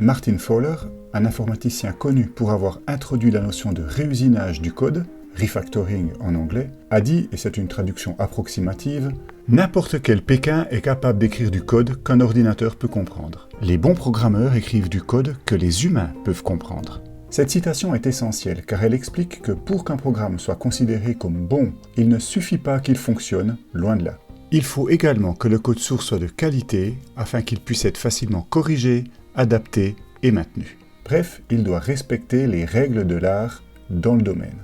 Martin Fowler, un informaticien connu pour avoir introduit la notion de réusinage du code, refactoring en anglais, a dit, et c'est une traduction approximative, « N'importe quel Pékin est capable d'écrire du code qu'un ordinateur peut comprendre. Les bons programmeurs écrivent du code que les humains peuvent comprendre. » Cette citation est essentielle car elle explique que pour qu'un programme soit considéré comme bon, il ne suffit pas qu'il fonctionne, loin de là. Il faut également que le code source soit de qualité afin qu'il puisse être facilement corrigé, adapté et maintenu. Bref, il doit respecter les règles de l'art dans le domaine.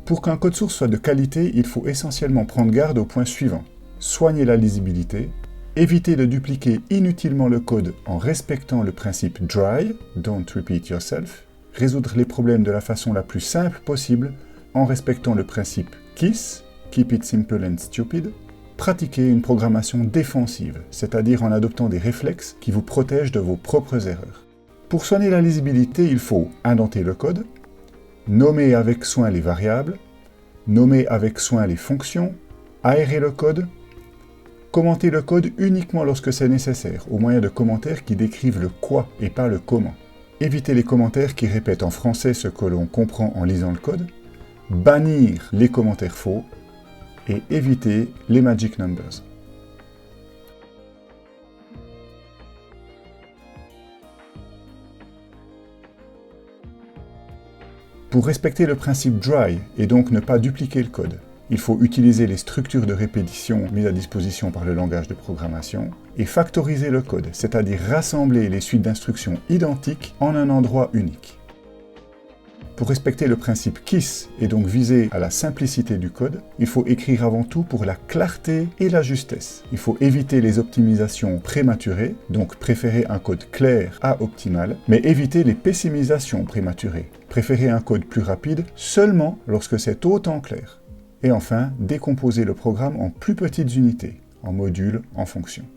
Pour qu'un code source soit de qualité, il faut essentiellement prendre garde aux points suivants. Soigner la lisibilité, éviter de dupliquer inutilement le code en respectant le principe dry, don't repeat yourself, résoudre les problèmes de la façon la plus simple possible en respectant le principe KISS, keep it simple and stupid, pratiquer une programmation défensive, c'est-à-dire en adoptant des réflexes qui vous protègent de vos propres erreurs. Pour soigner la lisibilité, il faut indenter le code, nommer avec soin les variables, nommer avec soin les fonctions, aérer le code, commenter le code uniquement lorsque c'est nécessaire, au moyen de commentaires qui décrivent le quoi et pas le comment. Éviter les commentaires qui répètent en français ce que l'on comprend en lisant le code, bannir les commentaires faux et éviter les magic numbers. Pour respecter le principe dry et donc ne pas dupliquer le code, il faut utiliser les structures de répétition mises à disposition par le langage de programmation et factoriser le code, c'est-à-dire rassembler les suites d'instructions identiques en un endroit unique. Pour respecter le principe KISS et donc viser à la simplicité du code, il faut écrire avant tout pour la clarté et la justesse. Il faut éviter les optimisations prématurées, donc préférer un code clair à optimal, mais éviter les pessimisations prématurées. Préférer un code plus rapide seulement lorsque c'est autant clair. Et enfin, décomposer le programme en plus petites unités, en modules, en fonctions.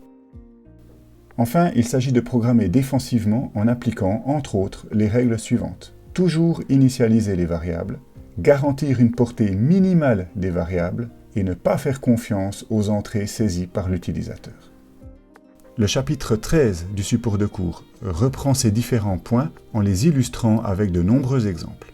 Enfin, il s'agit de programmer défensivement en appliquant, entre autres, les règles suivantes. Toujours initialiser les variables, garantir une portée minimale des variables et ne pas faire confiance aux entrées saisies par l'utilisateur. Le chapitre 13 du support de cours reprend ces différents points en les illustrant avec de nombreux exemples.